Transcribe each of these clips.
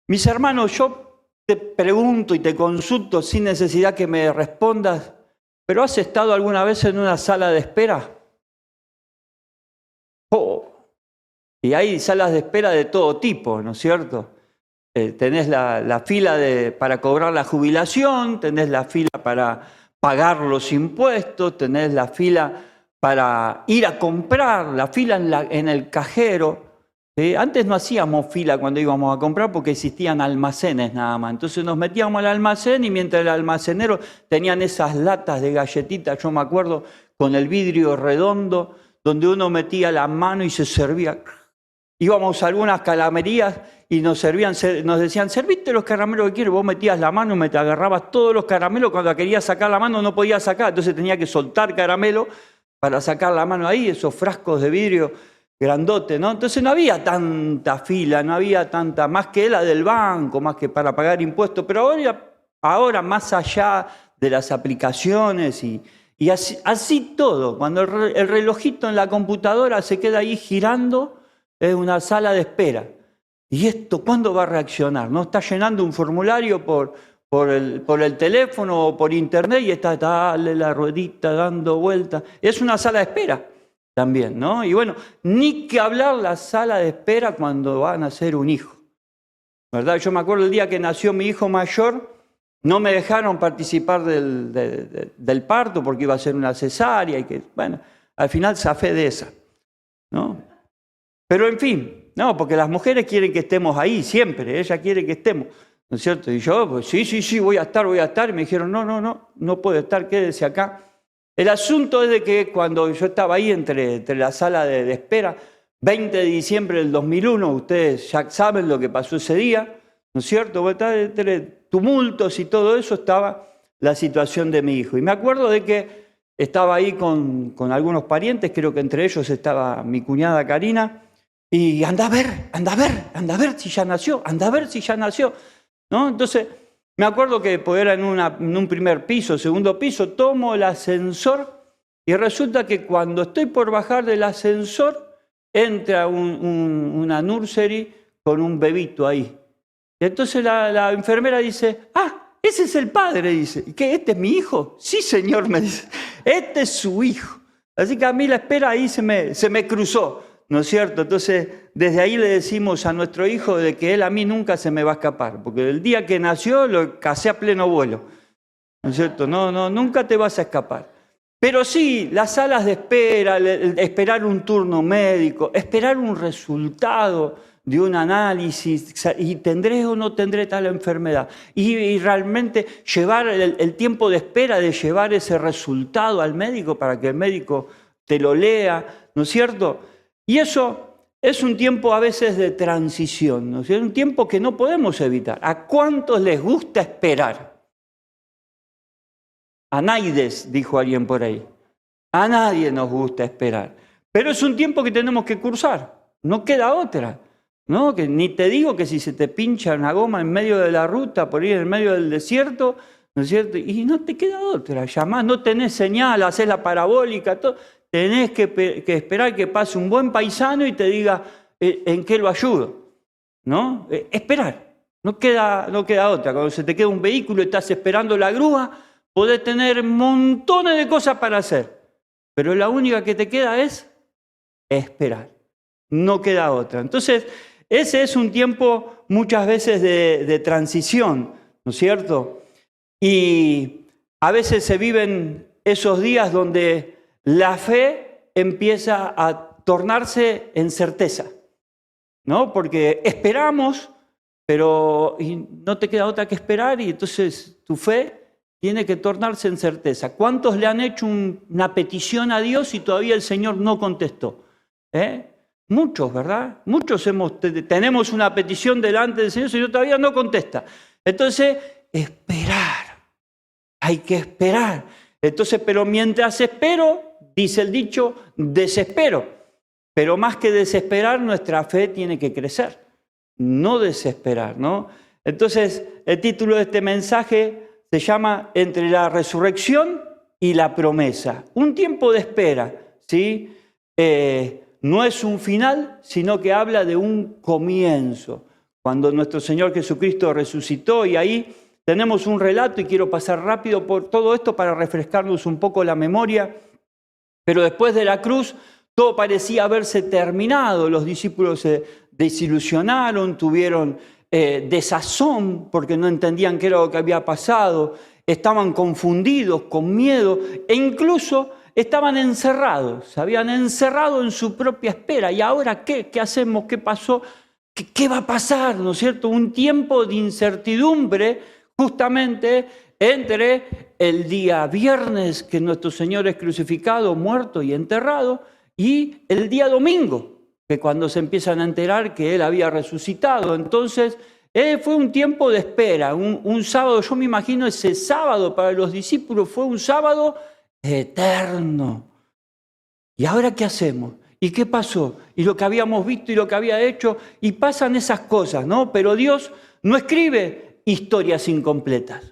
Mis hermanos, yo te pregunto y te consulto sin necesidad que me respondas, ¿pero has estado alguna vez en una sala de espera? Oh, y hay salas de espera de todo tipo, ¿no es cierto? Tenés la fila para cobrar la jubilación, tenés la fila para pagar los impuestos, tenés la fila para ir a comprar, la fila en el cajero. Antes no hacíamos fila cuando íbamos a comprar porque existían almacenes nada más. Entonces nos metíamos al almacén y mientras el almacenero tenían esas latas de galletitas, yo me acuerdo, con el vidrio redondo, donde uno metía la mano y se servía. Íbamos a algunas caramerías y nos decían, ¿serviste los caramelos que quieres? Vos metías la mano y te agarrabas todos los caramelos. Cuando querías sacar la mano no podías sacar, entonces tenía que soltar caramelo para sacar la mano ahí, esos frascos de vidrio grandote, ¿no? Entonces no había tanta fila, no había tanta, más que la del banco, más que para pagar impuestos, pero ahora más allá de las aplicaciones y así todo, cuando el relojito en la computadora se queda ahí girando, es una sala de espera. ¿Y esto cuándo va a reaccionar? ¿No? Está llenando un formulario por el teléfono o por internet y está dale la ruedita dando vueltas. Es una sala de espera también, ¿no? Y bueno, ni que hablar la sala de espera cuando va a nacer un hijo, ¿verdad? Yo me acuerdo el día que nació mi hijo mayor, no me dejaron participar del parto porque iba a ser una cesárea y que, bueno, al final zafé de esa, ¿no? Pero en fin, no, porque las mujeres quieren que estemos ahí siempre, ella quiere que estemos, ¿no es cierto? Y yo, pues sí, voy a estar. Y me dijeron, no puede estar, quédese acá. El asunto es de que cuando yo estaba ahí entre la sala de espera, 20 de diciembre del 2001, ustedes ya saben lo que pasó ese día, ¿no es cierto? Entre tumultos y todo eso estaba la situación de mi hijo. Y me acuerdo de que estaba ahí con algunos parientes, creo que entre ellos estaba mi cuñada Karina, y anda a ver si ya nació, ¿no? Entonces, me acuerdo que era en un primer piso, segundo piso, tomo el ascensor y resulta que cuando estoy por bajar del ascensor, entra una nursery con un bebito ahí. Y entonces la enfermera dice, ese es el padre, dice. ¿Y qué? ¿Este es mi hijo? Sí, señor, me dice. Este es su hijo. Así que a mí la espera ahí se me cruzó, ¿no es cierto? Entonces, desde ahí le decimos a nuestro hijo de que él a mí nunca se me va a escapar, porque el día que nació lo casé a pleno vuelo, ¿no es cierto? No, nunca te vas a escapar. Pero sí, las salas de espera, esperar un turno médico, esperar un resultado de un análisis, y tendré o no tendré tal enfermedad. Y realmente llevar el tiempo de espera, de llevar ese resultado al médico para que el médico te lo lea, ¿no es cierto? Y eso es un tiempo a veces de transición, ¿no? Es un tiempo que no podemos evitar. ¿A cuántos les gusta esperar? A naides, dijo alguien por ahí. A nadie nos gusta esperar. Pero es un tiempo que tenemos que cursar. No queda otra, ¿no? Que ni te digo que si se te pincha una goma en medio de la ruta, por ir en medio del desierto, ¿no es cierto? Y no te queda otra. Llamás, no tenés señal, hacés la parabólica, todo. Tenés que esperar que pase un buen paisano y te diga en qué lo ayudo, ¿no? Esperar, no queda otra. Cuando se te queda un vehículo y estás esperando la grúa, podés tener montones de cosas para hacer, pero la única que te queda es esperar, no queda otra. Entonces, ese es un tiempo muchas veces de transición, ¿no es cierto? Y a veces se viven esos días donde la fe empieza a tornarse en certeza, ¿no? Porque esperamos, pero no te queda otra que esperar y entonces tu fe tiene que tornarse en certeza. ¿Cuántos le han hecho una petición a Dios y todavía el Señor no contestó? Muchos, ¿verdad? Muchos tenemos una petición delante del Señor, el Señor todavía no contesta. Entonces, esperar. Hay que esperar. Entonces, pero mientras espero, dice el dicho, desespero. Pero más que desesperar, nuestra fe tiene que crecer, no desesperar, ¿no? Entonces, el título de este mensaje se llama Entre la resurrección y la promesa. Un tiempo de espera, ¿sí? No es un final, sino que habla de un comienzo. cuando nuestro Señor Jesucristo resucitó, y ahí tenemos un relato, y quiero pasar rápido por todo esto para refrescarnos un poco la memoria, pero después de la cruz todo parecía haberse terminado, los discípulos se desilusionaron, tuvieron desazón porque no entendían qué era lo que había pasado, estaban confundidos, con miedo, e incluso estaban encerrados, se habían encerrado en su propia espera. ¿Y ahora qué? ¿Qué hacemos? ¿Qué pasó? ¿Qué va a pasar? ¿No es cierto? Un tiempo de incertidumbre justamente entre el día viernes, que nuestro Señor es crucificado, muerto y enterrado, y el día domingo, que cuando se empiezan a enterar que Él había resucitado. Entonces, fue un tiempo de espera, un sábado. Yo me imagino ese sábado para los discípulos fue un sábado eterno. ¿Y ahora qué hacemos? ¿Y qué pasó? Y lo que habíamos visto y lo que había hecho, y pasan esas cosas, ¿no? Pero Dios no escribe historias incompletas,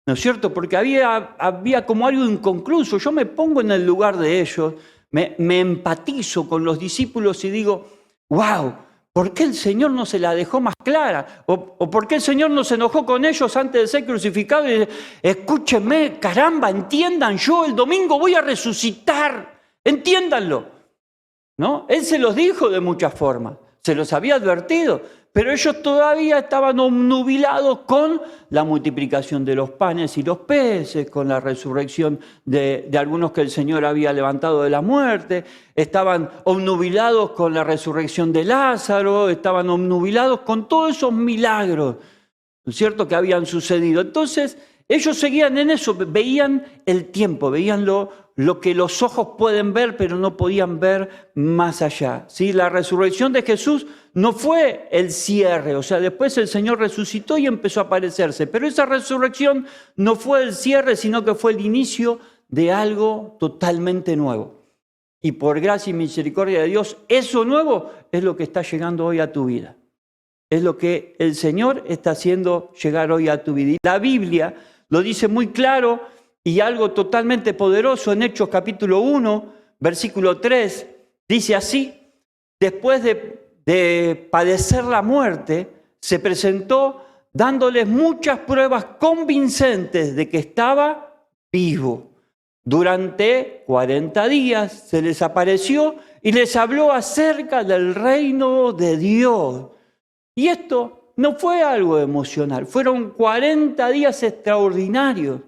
¿no es cierto? Porque había como algo inconcluso. Yo me pongo en el lugar de ellos, me empatizo con los discípulos y digo, wow, ¿por qué el Señor no se la dejó más clara? ¿O por qué el Señor no se enojó con ellos antes de ser crucificado? Y dice, escúchenme, caramba, entiendan, yo el domingo voy a resucitar, entiéndanlo, ¿no? Él se los dijo de muchas formas, se los había advertido, pero ellos todavía estaban obnubilados con la multiplicación de los panes y los peces, con la resurrección de algunos que el Señor había levantado de la muerte, estaban obnubilados con la resurrección de Lázaro, estaban obnubilados con todos esos milagros, ¿no es cierto?, que habían sucedido. Entonces, ellos seguían en eso, veían el tiempo, veían lo que los ojos pueden ver, pero no podían ver más allá. ¿Sí? La resurrección de Jesús no fue el cierre, o sea, después el Señor resucitó y empezó a aparecerse, pero esa resurrección no fue el cierre, sino que fue el inicio de algo totalmente nuevo. Y por gracia y misericordia de Dios, eso nuevo es lo que está llegando hoy a tu vida. Es lo que el Señor está haciendo llegar hoy a tu vida. Y la Biblia lo dice muy claro y algo totalmente poderoso en Hechos capítulo 1, versículo 3, dice así: después de padecer la muerte, se presentó dándoles muchas pruebas convincentes de que estaba vivo. Durante 40 días se les apareció y les habló acerca del reino de Dios. Y esto no fue algo emocional, fueron 40 días extraordinarios,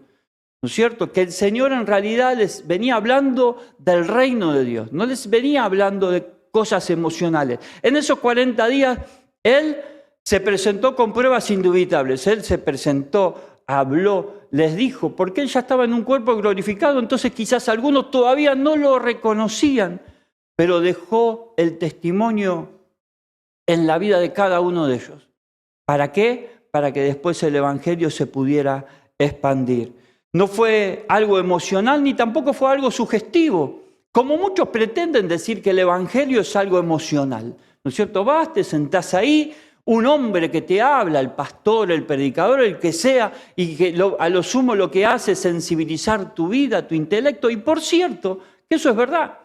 ¿no es cierto? Que el Señor en realidad les venía hablando del reino de Dios, no les venía hablando de cosas emocionales. En esos 40 días Él se presentó con pruebas indubitables, Él se presentó, habló, les dijo, porque Él ya estaba en un cuerpo glorificado, entonces quizás algunos todavía no lo reconocían, pero dejó el testimonio en la vida de cada uno de ellos. ¿Para qué? Para que después el Evangelio se pudiera expandir. No fue algo emocional ni tampoco fue algo sugestivo, como muchos pretenden decir que el Evangelio es algo emocional, ¿no es cierto? Vas, te sentás ahí, un hombre que te habla, el pastor, el predicador, el que sea, y que a lo sumo lo que hace es sensibilizar tu vida, tu intelecto, y por cierto, que eso es verdad.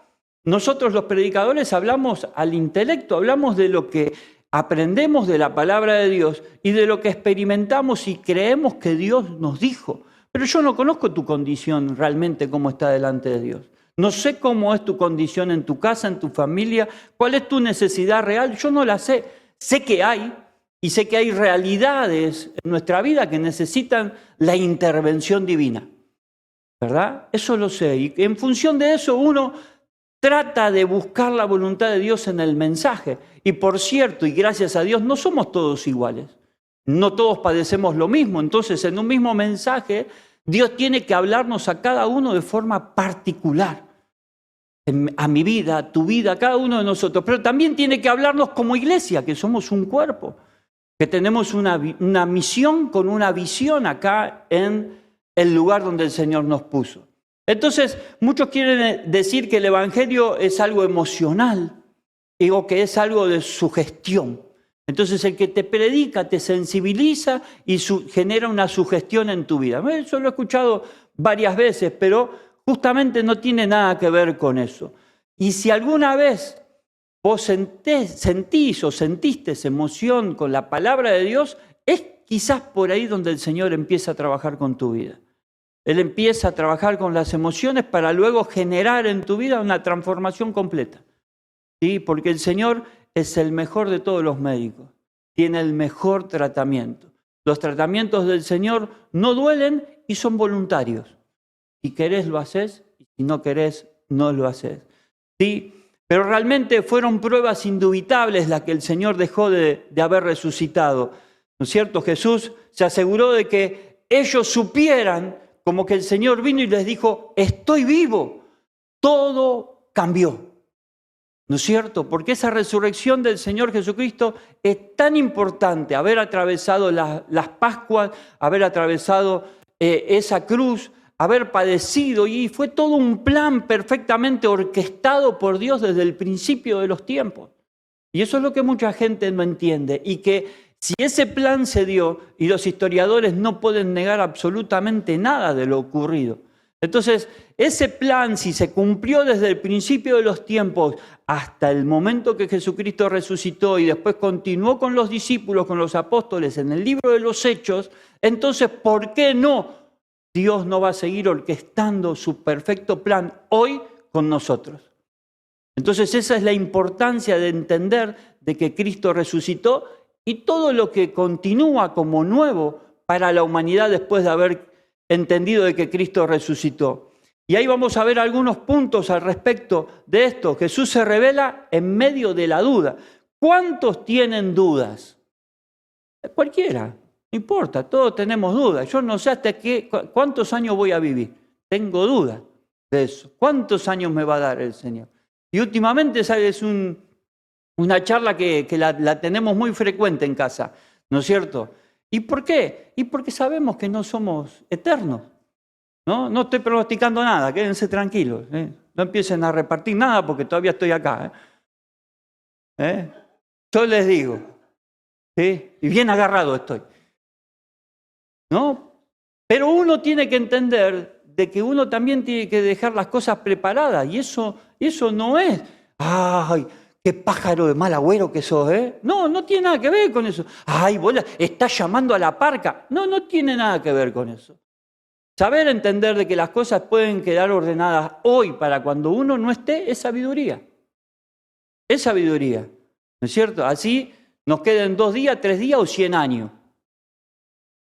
Nosotros los predicadores hablamos al intelecto, hablamos de lo que aprendemos de la palabra de Dios y de lo que experimentamos y creemos que Dios nos dijo. Pero yo no conozco tu condición realmente, cómo está delante de Dios. No sé cómo es tu condición en tu casa, en tu familia, cuál es tu necesidad real, yo no la sé. Sé que hay, y sé que hay realidades en nuestra vida que necesitan la intervención divina, ¿verdad? Eso lo sé, y en función de eso uno trata de buscar la voluntad de Dios en el mensaje. Y por cierto, y gracias a Dios, no somos todos iguales. No todos padecemos lo mismo. Entonces, en un mismo mensaje, Dios tiene que hablarnos a cada uno de forma particular. A mi vida, a tu vida, a cada uno de nosotros. Pero también tiene que hablarnos como iglesia, que somos un cuerpo, que tenemos una misión con una visión acá en el lugar donde el Señor nos puso. Entonces, muchos quieren decir que el Evangelio es algo emocional o que es algo de sugestión. Entonces, el que te predica te sensibiliza y genera una sugestión en tu vida. Eso lo he escuchado varias veces, pero justamente no tiene nada que ver con eso. Y si alguna vez vos sentís o sentiste esa emoción con la palabra de Dios, es quizás por ahí donde el Señor empieza a trabajar con tu vida. Él empieza a trabajar con las emociones para luego generar en tu vida una transformación completa. ¿Sí? Porque el Señor es el mejor de todos los médicos. Tiene el mejor tratamiento. Los tratamientos del Señor no duelen y son voluntarios. Si querés, lo haces, y si no querés, no lo haces. ¿Sí? Pero realmente fueron pruebas indubitables las que el Señor dejó de haber resucitado. ¿No es cierto? Jesús se aseguró de que ellos supieran, como que el Señor vino y les dijo, estoy vivo. Todo cambió. ¿No es cierto? Porque esa resurrección del Señor Jesucristo es tan importante, haber atravesado las Pascuas, haber atravesado esa cruz, haber padecido, y fue todo un plan perfectamente orquestado por Dios desde el principio de los tiempos. Y eso es lo que mucha gente no entiende, y que si ese plan se dio, y los historiadores no pueden negar absolutamente nada de lo ocurrido. Entonces, ese plan, si se cumplió desde el principio de los tiempos hasta el momento que Jesucristo resucitó y después continuó con los discípulos, con los apóstoles en el libro de los Hechos, entonces, ¿por qué no? Dios no va a seguir orquestando su perfecto plan hoy con nosotros. Entonces, esa es la importancia de entender de que Cristo resucitó y todo lo que continúa como nuevo para la humanidad después de haber entendido de que Cristo resucitó. Y ahí vamos a ver algunos puntos al respecto de esto. Jesús se revela en medio de la duda. ¿Cuántos tienen dudas? Cualquiera, no importa, todos tenemos dudas. Yo no sé hasta cuántos años voy a vivir. Tengo dudas de eso. ¿Cuántos años me va a dar el Señor? Y últimamente, ¿sabes? Una charla que la tenemos muy frecuente en casa, ¿no es cierto? ¿Y por qué? Y porque sabemos que no somos eternos. No estoy pronosticando nada, quédense tranquilos. No empiecen a repartir nada porque todavía estoy acá. Yo les digo, ¿sí? Y bien agarrado estoy. ¿No? Pero uno tiene que entender de que uno también tiene que dejar las cosas preparadas. Y eso no es, ¡ay, qué pájaro de mal agüero que sos! No tiene nada que ver con eso. ¡Ay, vos estás llamando a la parca! No tiene nada que ver con eso. Saber entender de que las cosas pueden quedar ordenadas hoy para cuando uno no esté es sabiduría. Es sabiduría, ¿no es cierto? Así nos queden 2 días, 3 días o 100 años.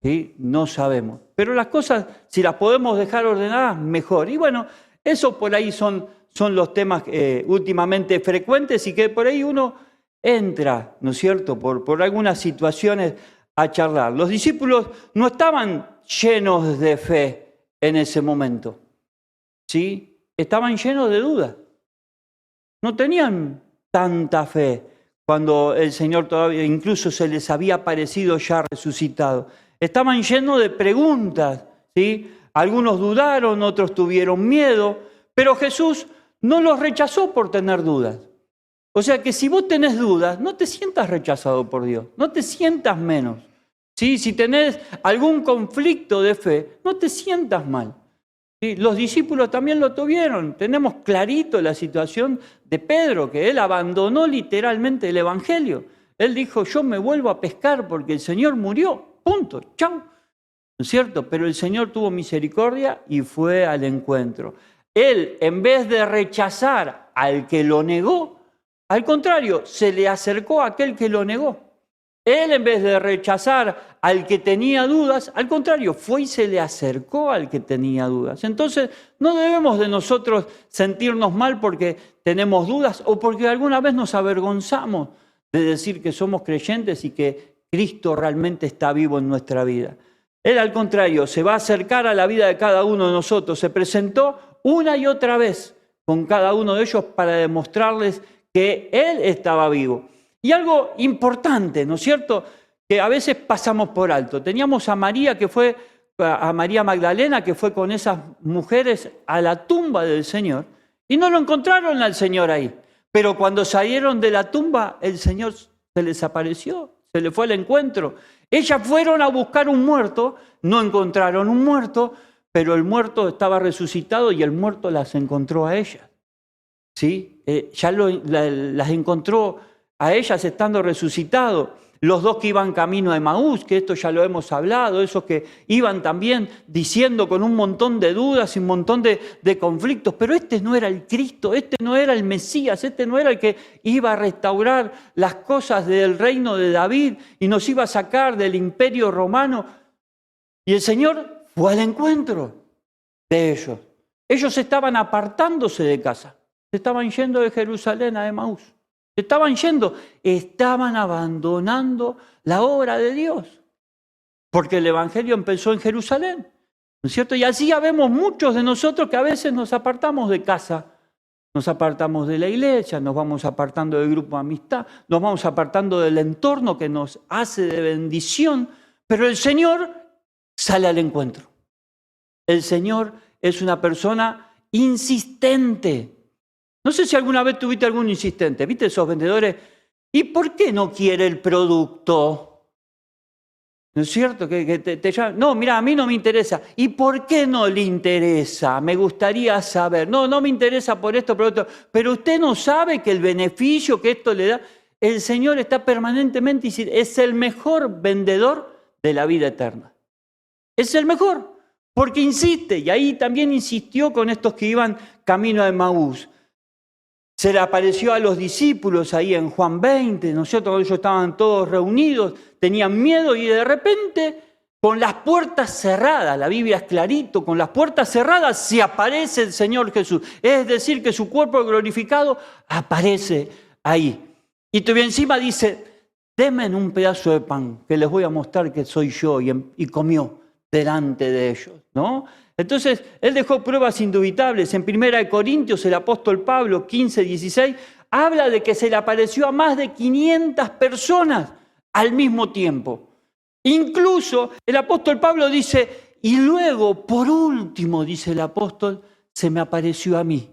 ¿Sí? No sabemos. Pero las cosas, si las podemos dejar ordenadas, mejor. Y bueno, eso por ahí son los temas últimamente frecuentes y que por ahí uno entra, ¿no es cierto?, por algunas situaciones a charlar. Los discípulos no estaban llenos de fe en ese momento, ¿sí? Estaban llenos de dudas. No tenían tanta fe cuando el Señor todavía incluso se les había aparecido ya resucitado. Estaban llenos de preguntas, ¿sí? Algunos dudaron, otros tuvieron miedo, pero Jesús no los rechazó por tener dudas. O sea que si vos tenés dudas, no te sientas rechazado por Dios, no te sientas menos. ¿Sí? Si tenés algún conflicto de fe, no te sientas mal. ¿Sí? Los discípulos también lo tuvieron. Tenemos clarito la situación de Pedro, que él abandonó literalmente el Evangelio. Él dijo, yo me vuelvo a pescar porque el Señor murió. Punto. Chau. ¿No es cierto? Pero el Señor tuvo misericordia y fue al encuentro. Él, en vez de rechazar al que lo negó, al contrario, se le acercó a aquel que lo negó. Él, en vez de rechazar al que tenía dudas, al contrario, fue y se le acercó al que tenía dudas. Entonces, no debemos de nosotros sentirnos mal porque tenemos dudas o porque alguna vez nos avergonzamos de decir que somos creyentes y que Cristo realmente está vivo en nuestra vida. Él, al contrario, se va a acercar a la vida de cada uno de nosotros. Se presentó una y otra vez con cada uno de ellos para demostrarles que Él estaba vivo. Y algo importante, ¿no es cierto?, que a veces pasamos por alto. Teníamos a María Magdalena, que fue con esas mujeres a la tumba del Señor, y no lo encontraron al Señor ahí. Pero cuando salieron de la tumba, el Señor se les apareció, se les fue al encuentro. Ellas fueron a buscar un muerto, no encontraron un muerto, pero el muerto estaba resucitado y el muerto las encontró a ellas. ¿sí? Las encontró a ellas estando resucitado. Los dos que iban camino a Emaús, que esto ya lo hemos hablado, esos que iban también diciendo con un montón de dudas y un montón de conflictos, pero este no era el Cristo, este no era el Mesías, este no era el que iba a restaurar las cosas del reino de David y nos iba a sacar del imperio romano. Y el Señor fue al encuentro de ellos. Ellos estaban apartándose de casa, se estaban yendo de Jerusalén a Emaús. Estaban yendo, estaban abandonando la obra de Dios, porque el Evangelio empezó en Jerusalén, ¿no es cierto? Y así ya vemos muchos de nosotros que a veces nos apartamos de casa, nos apartamos de la iglesia, nos vamos apartando del grupo de amistad, nos vamos apartando del entorno que nos hace de bendición, pero el Señor sale al encuentro. El Señor es una persona insistente. No sé si alguna vez tuviste algún insistente, ¿viste esos vendedores? ¿Y por qué no quiere el producto? ¿No es cierto? Que te llaman, no, mira, a mí no me interesa. ¿Y por qué no le interesa? Me gustaría saber. No me interesa por esto, por otro. Pero usted no sabe que el beneficio que esto le da, el Señor está permanentemente diciendo, es el mejor vendedor de la vida eterna. Es el mejor, porque insiste, y ahí también insistió con estos que iban camino a Emaús. Se le apareció a los discípulos ahí en Juan 20, ¿no es cierto? Ellos estaban todos reunidos, tenían miedo y de repente, con las puertas cerradas, la Biblia es clarito, con las puertas cerradas se aparece el Señor Jesús. Es decir, que su cuerpo glorificado aparece ahí. Y todavía encima dice, denme un pedazo de pan, que les voy a mostrar que soy yo, y comió delante de ellos, ¿no? Entonces, él dejó pruebas indubitables. En 1 Corintios, el apóstol Pablo, 15, 16, habla de que se le apareció a más de 500 personas al mismo tiempo. Incluso el apóstol Pablo dice, y luego, por último, dice el apóstol, se me apareció a mí,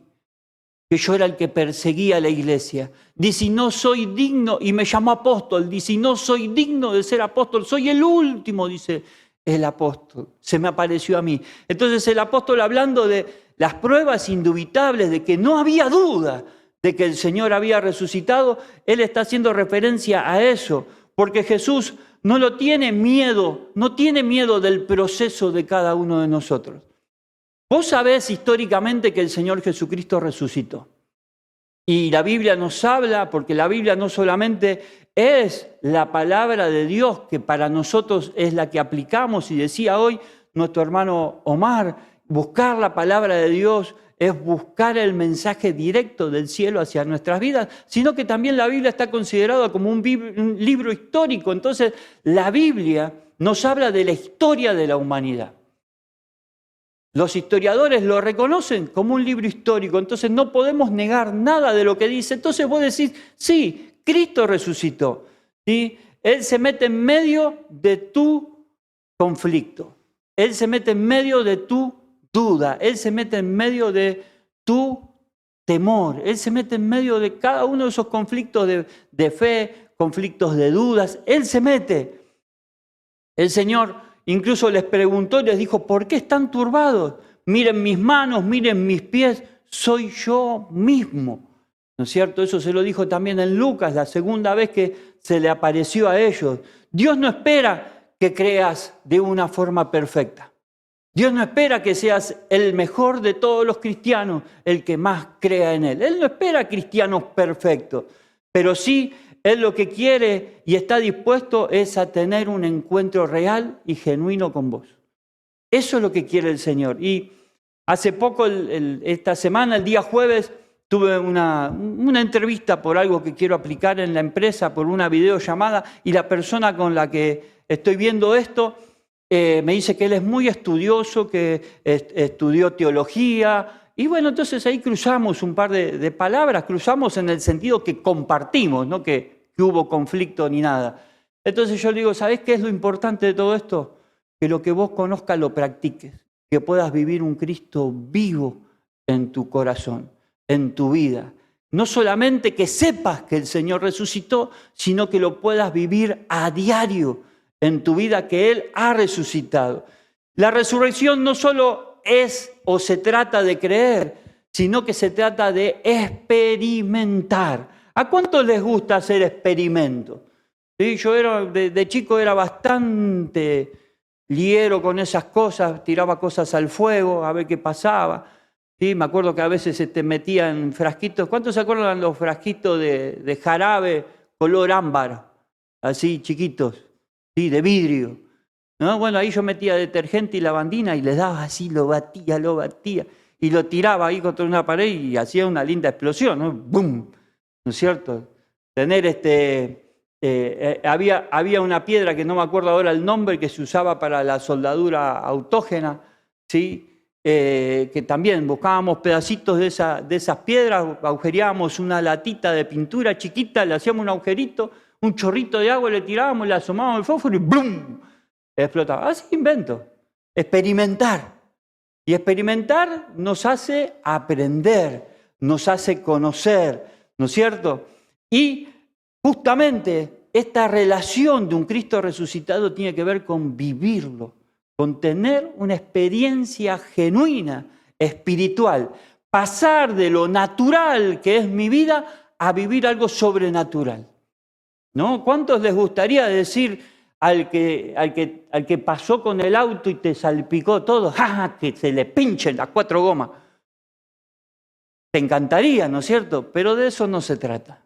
que yo era el que perseguía a la iglesia. Dice, y no soy digno, y me llamó apóstol, dice, y no soy digno de ser apóstol, soy el último, dice el apóstol, se me apareció a mí. Entonces el apóstol, hablando de las pruebas indubitables de que no había duda de que el Señor había resucitado, él está haciendo referencia a eso, porque Jesús no tiene miedo del proceso de cada uno de nosotros. Vos sabés históricamente que el Señor Jesucristo resucitó. Y la Biblia nos habla, porque la Biblia no solamente es la palabra de Dios, que para nosotros es la que aplicamos, y decía hoy nuestro hermano Omar, buscar la palabra de Dios es buscar el mensaje directo del cielo hacia nuestras vidas, sino que también la Biblia está considerada como un libro histórico. Entonces, la Biblia nos habla de la historia de la humanidad. Los historiadores lo reconocen como un libro histórico, entonces no podemos negar nada de lo que dice. Entonces vos decís, sí, Cristo resucitó, ¿sí? Él se mete en medio de tu conflicto, Él se mete en medio de tu duda, Él se mete en medio de tu temor, Él se mete en medio de cada uno de esos conflictos de fe, conflictos de dudas, Él se mete. El Señor incluso les preguntó y les dijo, ¿por qué están turbados? Miren mis manos, miren mis pies, soy yo mismo. ¿No es cierto? Eso se lo dijo también en Lucas, la segunda vez que se le apareció a ellos. Dios no espera que creas de una forma perfecta. Dios no espera que seas el mejor de todos los cristianos, el que más crea en Él. Él no espera cristianos perfectos, pero sí Él lo que quiere y está dispuesto es a tener un encuentro real y genuino con vos. Eso es lo que quiere el Señor. Y hace poco, esta semana, el día jueves, tuve una entrevista por algo que quiero aplicar en la empresa, por una videollamada, y la persona con la que estoy viendo esto me dice que él es muy estudioso, que estudió teología. Y bueno, entonces ahí cruzamos un par de palabras, cruzamos en el sentido que compartimos, no que hubo conflicto ni nada. Entonces yo le digo, ¿sabés qué es lo importante de todo esto? Que lo que vos conozcas lo practiques, que puedas vivir un Cristo vivo en tu corazón, en tu vida. No solamente que sepas que el Señor resucitó, sino que lo puedas vivir a diario en tu vida, que Él ha resucitado. La resurrección no solo es o se trata de creer, sino que se trata de experimentar. ¿A cuántos les gusta hacer experimentos? Sí, yo de chico era bastante liero con esas cosas, tiraba cosas al fuego a ver qué pasaba. Sí, me acuerdo que a veces se te metían frasquitos. ¿Cuántos se acuerdan los frasquitos de jarabe color ámbar? Así, chiquitos, sí, de vidrio. ¿No? Bueno, ahí yo metía detergente y lavandina y le daba así, lo batía, y lo tiraba ahí contra una pared y hacía una linda explosión, ¿no? ¡Bum! ¿No es cierto? Tener había una piedra que no me acuerdo ahora el nombre, que se usaba para la soldadura autógena, ¿sí? Que también buscábamos pedacitos de esas piedras, agujereábamos una latita de pintura chiquita, le hacíamos un agujerito, un chorrito de agua, le tirábamos, le asomábamos el fósforo y ¡blum! Explotaba. Así invento. Experimentar. Y experimentar nos hace aprender, nos hace conocer, ¿no es cierto? Y justamente esta relación de un Cristo resucitado tiene que ver con vivirlo, con tener una experiencia genuina, espiritual, pasar de lo natural que es mi vida a vivir algo sobrenatural. ¿No? ¿Cuántos les gustaría decir al que pasó con el auto y te salpicó todo, ¡ja! Que se le pinchen las 4 gomas? Te encantaría, ¿no es cierto? Pero de eso no se trata.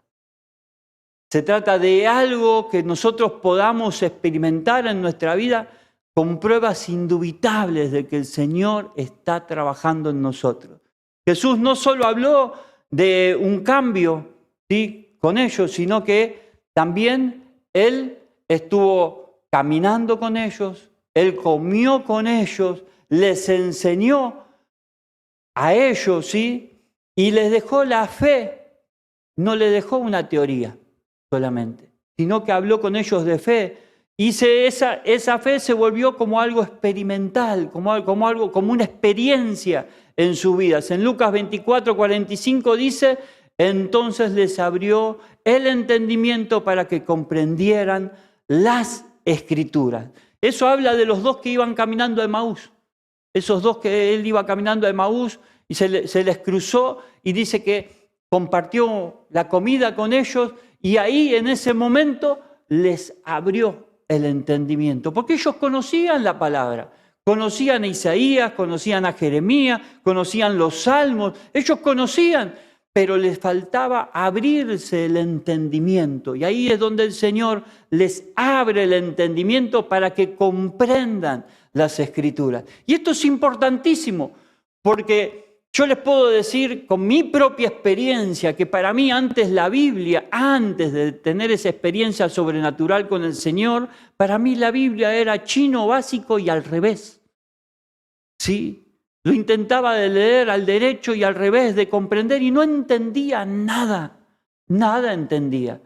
Se trata de algo que nosotros podamos experimentar en nuestra vida con pruebas indubitables de que el Señor está trabajando en nosotros. Jesús no solo habló de un cambio, ¿sí?, con ellos, sino que también Él estuvo caminando con ellos, Él comió con ellos, les enseñó a ellos, ¿sí?, y les dejó la fe. No les dejó una teoría solamente, sino que habló con ellos de fe. Y esa fe se volvió como algo experimental, como una experiencia en sus vidas. En Lucas 24:45 dice: entonces les abrió el entendimiento para que comprendieran las Escrituras. Eso habla de los dos que iban caminando a Emaús. Esos dos que él iba caminando a Emaús y se les cruzó, y dice que compartió la comida con ellos, y ahí en ese momento les abrió el entendimiento, porque ellos conocían la palabra, conocían a Isaías, conocían a Jeremías, conocían los salmos, ellos conocían, pero les faltaba abrirse el entendimiento, y ahí es donde el Señor les abre el entendimiento para que comprendan las Escrituras. Y esto es importantísimo, porque yo les puedo decir con mi propia experiencia que para mí antes la Biblia, antes de tener esa experiencia sobrenatural con el Señor, para mí la Biblia era chino básico y al revés. ¿Sí? Lo intentaba de leer al derecho y al revés, de comprender, y no entendía nada, nada entendía.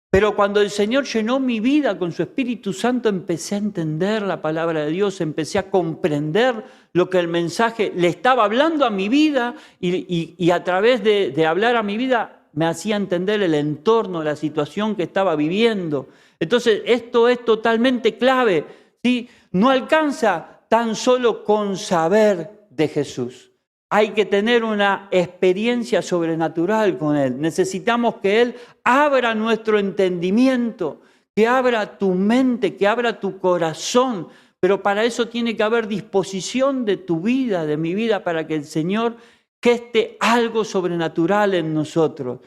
Pero cuando el Señor llenó mi vida con su Espíritu Santo, empecé a entender la palabra de Dios, empecé a comprender lo que el mensaje le estaba hablando a mi vida, y a través de hablar a mi vida me hacía entender el entorno, la situación que estaba viviendo. Entonces, esto es totalmente clave, ¿sí? No alcanza tan solo con saber de Jesús. Hay que tener una experiencia sobrenatural con Él. Necesitamos que Él abra nuestro entendimiento, que abra tu mente, que abra tu corazón. Pero para eso tiene que haber disposición de tu vida, de mi vida, para que el Señor geste algo sobrenatural en nosotros.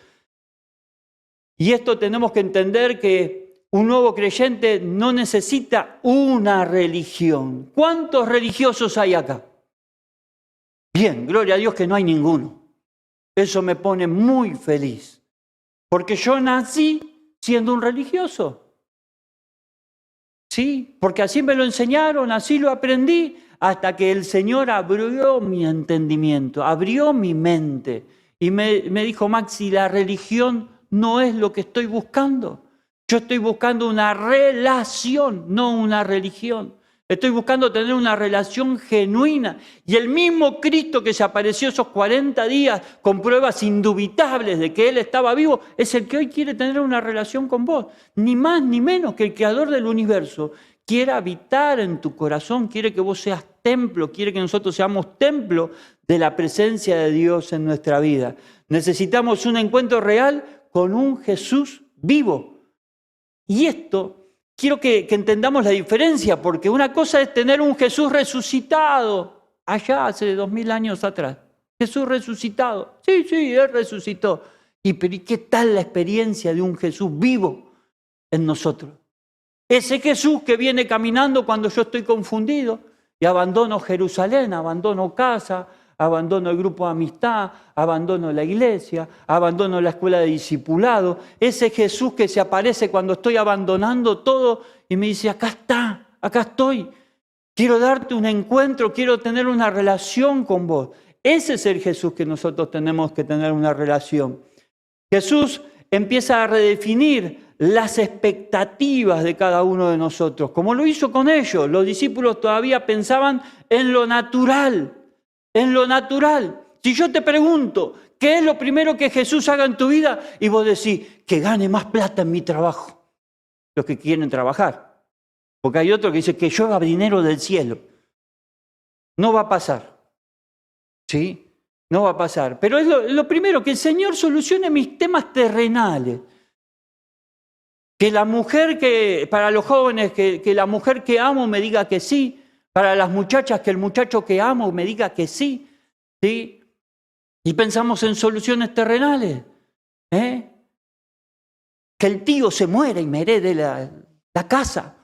Y esto tenemos que entender que un nuevo creyente no necesita una religión. ¿Cuántos religiosos hay acá? Bien, gloria a Dios que no hay ninguno. Eso me pone muy feliz, porque yo nací siendo un religioso. Sí, porque así me lo enseñaron, así lo aprendí, hasta que el Señor abrió mi entendimiento, abrió mi mente y me dijo: Maxi, la religión no es lo que estoy buscando. Yo estoy buscando una relación, no una religión. Estoy buscando tener una relación genuina. Y el mismo Cristo que se apareció esos 40 días con pruebas indubitables de que Él estaba vivo, es el que hoy quiere tener una relación con vos. Ni más ni menos que el Creador del universo quiere habitar en tu corazón, quiere que vos seas templo, quiere que nosotros seamos templo de la presencia de Dios en nuestra vida. Necesitamos un encuentro real con un Jesús vivo. Y esto, quiero que entendamos la diferencia, porque una cosa es tener un Jesús resucitado, allá hace 2000 años atrás. Jesús resucitado. Sí, Él resucitó. Pero ¿y qué tal la experiencia de un Jesús vivo en nosotros? Ese Jesús que viene caminando cuando yo estoy confundido y abandono Jerusalén, abandono casa, abandono el grupo de amistad, abandono la iglesia, abandono la escuela de discipulado. Ese Jesús que se aparece cuando estoy abandonando todo y me dice, acá está, acá estoy. Quiero darte un encuentro, quiero tener una relación con vos. Ese es el Jesús que nosotros tenemos que tener una relación. Jesús empieza a redefinir las expectativas de cada uno de nosotros, como lo hizo con ellos. Los discípulos todavía pensaban en lo natural, en lo natural. Si yo te pregunto, ¿qué es lo primero que Jesús haga en tu vida? Y vos decís, que gane más plata en mi trabajo. Los que quieren trabajar. Porque hay otro que dice, que llueva dinero del cielo. No va a pasar. ¿Sí? No va a pasar. Pero es lo primero, que el Señor solucione mis temas terrenales. Que la mujer para los jóvenes, que la mujer que amo me diga que sí. Para las muchachas, que el muchacho que amo me diga que sí. ¿Sí? Y pensamos en soluciones terrenales. Que el tío se muera y me herede la casa.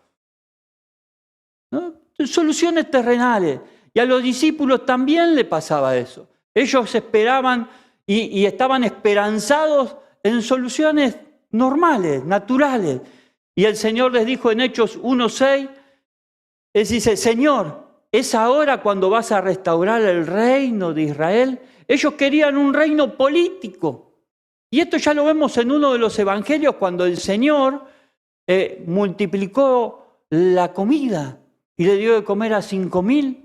¿No? Soluciones terrenales. Y a los discípulos también le pasaba eso. Ellos esperaban y estaban esperanzados en soluciones normales, naturales. Y el Señor les dijo en Hechos 1:6, Él dice, Señor, ¿es ahora cuando vas a restaurar el reino de Israel? Ellos querían un reino político. Y esto ya lo vemos en uno de los evangelios, cuando el Señor multiplicó la comida y le dio de comer a 5.000.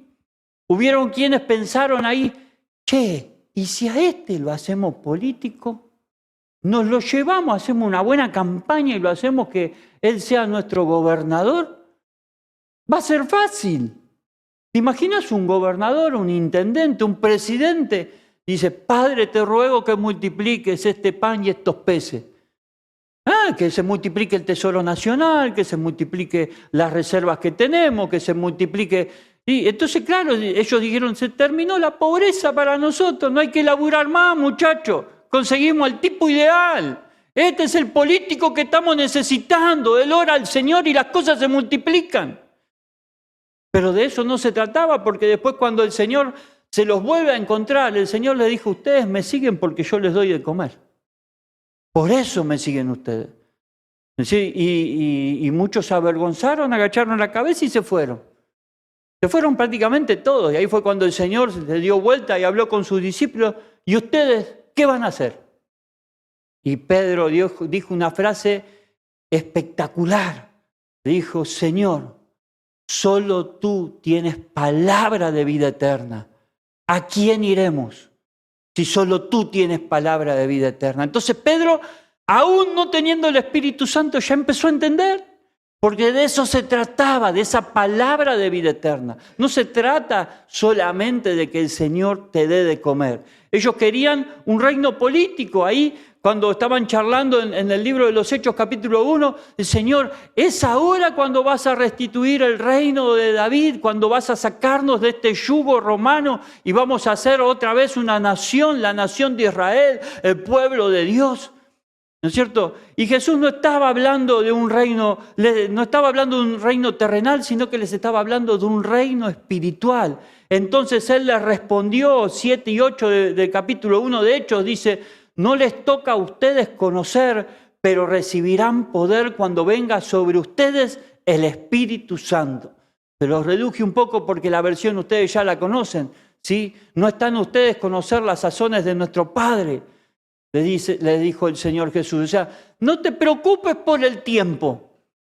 Hubieron quienes pensaron ahí, che, ¿y si a este lo hacemos político? Nos lo llevamos, hacemos una buena campaña y lo hacemos que él sea nuestro gobernador. Va a ser fácil. ¿Te imaginas un gobernador, un intendente, un presidente? Dice, Padre, te ruego que multipliques este pan y estos peces. Que se multiplique el tesoro nacional, que se multiplique las reservas que tenemos, que se multiplique... Y entonces, claro, ellos dijeron, se terminó la pobreza para nosotros, no hay que laburar más, muchachos. Conseguimos el tipo ideal. Este es el político que estamos necesitando. Él ora al Señor y las cosas se multiplican. Pero de eso no se trataba, porque después cuando el Señor se los vuelve a encontrar, el Señor le dijo, ustedes me siguen porque yo les doy de comer. Por eso me siguen ustedes. ¿Sí? Y muchos se avergonzaron, agacharon la cabeza y se fueron. Se fueron prácticamente todos. Y ahí fue cuando el Señor se dio vuelta y habló con sus discípulos. ¿Y ustedes qué van a hacer? Y Pedro dijo una frase espectacular. Dijo, Señor, solo tú tienes palabra de vida eterna. ¿A quién iremos si solo tú tienes palabra de vida eterna? Entonces Pedro, aún no teniendo el Espíritu Santo, ya empezó a entender. Porque de eso se trataba, de esa palabra de vida eterna. No se trata solamente de que el Señor te dé de comer. Ellos querían un reino político. Ahí, cuando estaban charlando en el libro de los Hechos, capítulo 1, el Señor, ¿es ahora cuando vas a restituir el reino de David? Cuando vas a sacarnos de este yugo romano y vamos a hacer otra vez una nación, la nación de Israel, el pueblo de Dios. ¿No es cierto? Y Jesús no estaba hablando de un reino, no estaba hablando de un reino terrenal, sino que les estaba hablando de un reino espiritual. Entonces Él les respondió, 7 y 8 del capítulo 1 de Hechos, dice, no les toca a ustedes conocer, pero recibirán poder cuando venga sobre ustedes el Espíritu Santo. Se los reduje un poco porque la versión ustedes ya la conocen, ¿sí? No están ustedes conocer las sazones de nuestro Padre. Le dijo el Señor Jesús. O sea, no te preocupes por el tiempo.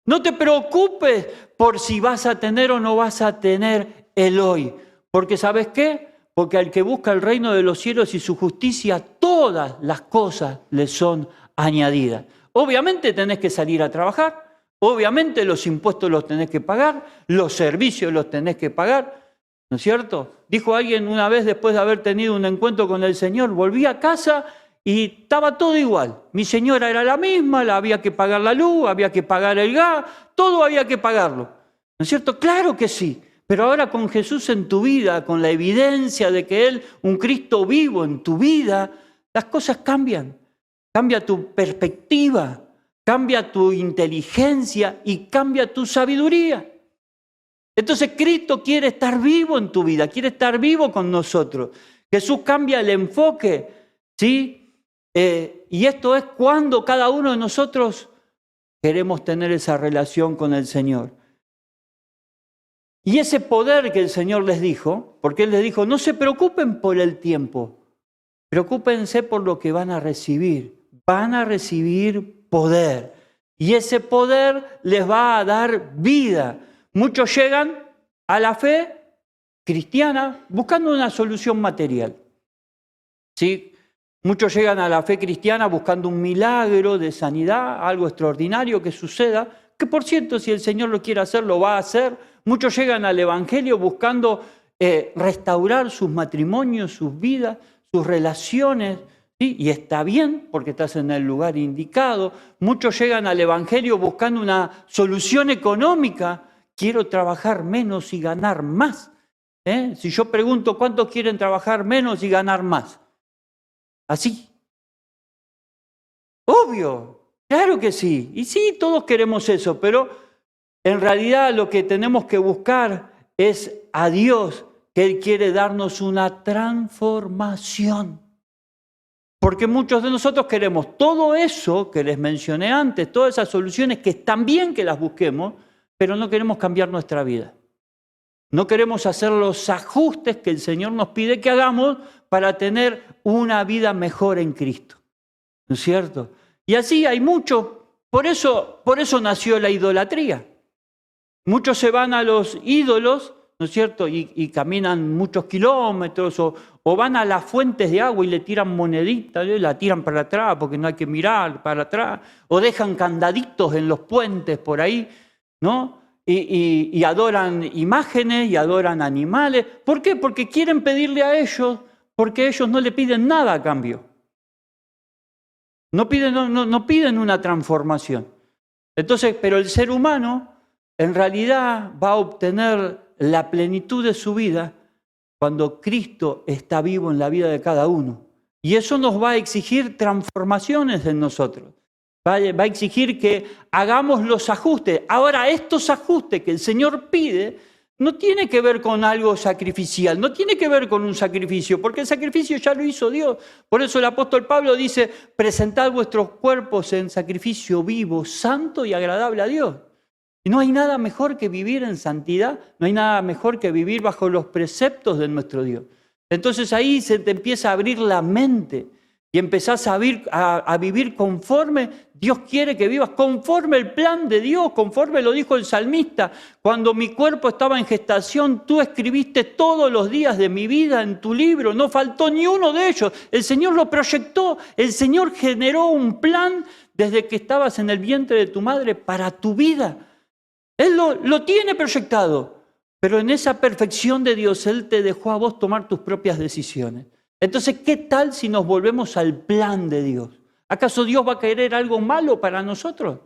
No te preocupes por si vas a tener o no vas a tener el hoy. Porque ¿sabes qué? Porque al que busca el reino de los cielos y su justicia, todas las cosas le son añadidas. Obviamente tenés que salir a trabajar. Obviamente los impuestos los tenés que pagar, los servicios los tenés que pagar, ¿no es cierto? Dijo alguien una vez, después de haber tenido un encuentro con el Señor, volví a casa y estaba todo igual. Mi señora era la misma, había que pagar la luz, había que pagar el gas, todo había que pagarlo. ¿No es cierto? Claro que sí. Pero ahora con Jesús en tu vida, con la evidencia de que Él, un Cristo vivo en tu vida, las cosas cambian. Cambia tu perspectiva, cambia tu inteligencia y cambia tu sabiduría. Entonces Cristo quiere estar vivo en tu vida, quiere estar vivo con nosotros. Jesús cambia el enfoque, ¿sí? Y esto es cuando cada uno de nosotros queremos tener esa relación con el Señor. Y ese poder que el Señor les dijo, porque Él les dijo, no se preocupen por el tiempo, preocúpense por lo que van a recibir. Van a recibir poder. Y ese poder les va a dar vida. Muchos llegan a la fe cristiana buscando una solución material. ¿Sí? Muchos llegan a la fe cristiana buscando un milagro de sanidad, algo extraordinario que suceda, que por cierto, si el Señor lo quiere hacer, lo va a hacer. Muchos llegan al Evangelio buscando restaurar sus matrimonios, sus vidas, sus relaciones, ¿sí? Y está bien porque estás en el lugar indicado. Muchos llegan al Evangelio buscando una solución económica. Quiero trabajar menos y ganar más. Si yo pregunto cuántos quieren trabajar menos y ganar más. Así. Obvio, claro que sí. Y sí, todos queremos eso, pero en realidad lo que tenemos que buscar es a Dios, que Él quiere darnos una transformación. Porque muchos de nosotros queremos todo eso que les mencioné antes, todas esas soluciones que están bien que las busquemos, pero no queremos cambiar nuestra vida. No queremos hacer los ajustes que el Señor nos pide que hagamos para tener una vida mejor en Cristo. ¿No es cierto? Y así hay mucho. Por eso nació la idolatría. Muchos se van a los ídolos, ¿no es cierto? Y caminan muchos kilómetros o van a las fuentes de agua y le tiran moneditas, la tiran para atrás porque no hay que mirar para atrás, o dejan candaditos en los puentes por ahí, ¿no? Y adoran imágenes y adoran animales. ¿Por qué? Porque quieren pedirle a ellos, porque ellos no le piden nada a cambio. No piden una transformación. Entonces, pero el ser humano en realidad va a obtener la plenitud de su vida cuando Cristo está vivo en la vida de cada uno. Y eso nos va a exigir transformaciones en nosotros. Va a exigir que hagamos los ajustes. Ahora, estos ajustes que el Señor pide no tiene que ver con algo sacrificial, no tiene que ver con un sacrificio, porque el sacrificio ya lo hizo Dios. Por eso el apóstol Pablo dice, presentad vuestros cuerpos en sacrificio vivo, santo y agradable a Dios. Y no hay nada mejor que vivir en santidad, no hay nada mejor que vivir bajo los preceptos de nuestro Dios. Entonces ahí se te empieza a abrir la mente y empezás a vivir conforme Dios quiere que vivas, conforme el plan de Dios, conforme lo dijo el salmista. Cuando mi cuerpo estaba en gestación, tú escribiste todos los días de mi vida en tu libro, no faltó ni uno de ellos. El Señor lo proyectó, el Señor generó un plan desde que estabas en el vientre de tu madre para tu vida. Él lo tiene proyectado, pero en esa perfección de Dios, Él te dejó a vos tomar tus propias decisiones. Entonces, ¿qué tal si nos volvemos al plan de Dios? ¿Acaso Dios va a querer algo malo para nosotros?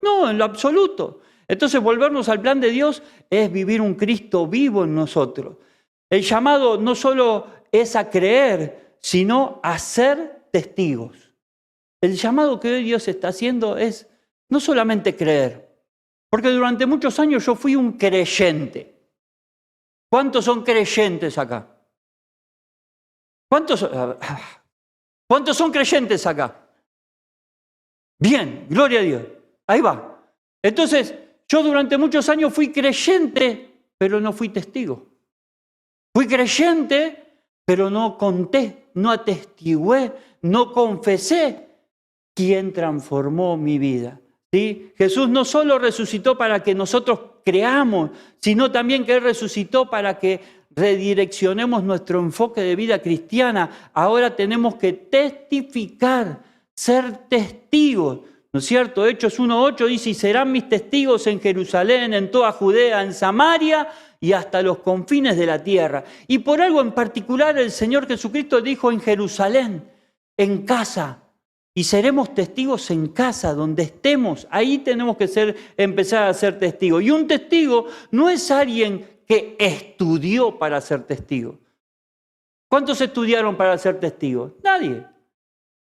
No, en lo absoluto. Entonces, volvernos al plan de Dios es vivir un Cristo vivo en nosotros. El llamado no solo es a creer, sino a ser testigos. El llamado que hoy Dios está haciendo es no solamente creer, porque durante muchos años yo fui un creyente. ¿Cuántos son creyentes acá? ¿Cuántos son creyentes acá? Bien, gloria a Dios. Ahí va. Entonces, yo durante muchos años fui creyente, pero no fui testigo. Fui creyente, pero no conté, no atestigué, no confesé quién transformó mi vida. ¿Sí? Jesús no solo resucitó para que nosotros creamos, sino también que Él resucitó para que redireccionemos nuestro enfoque de vida cristiana. Ahora tenemos que testificar, ser testigos. ¿no es cierto? Hechos 1:8 dice, y serán mis testigos en Jerusalén, en toda Judea, en Samaria y hasta los confines de la tierra. Y por algo en particular el Señor Jesucristo dijo en Jerusalén, en casa. Y seremos testigos en casa, donde estemos. Ahí tenemos que empezar a ser testigos. Y un testigo no es alguien que estudió para ser testigo. ¿Cuántos estudiaron para ser testigos? Nadie,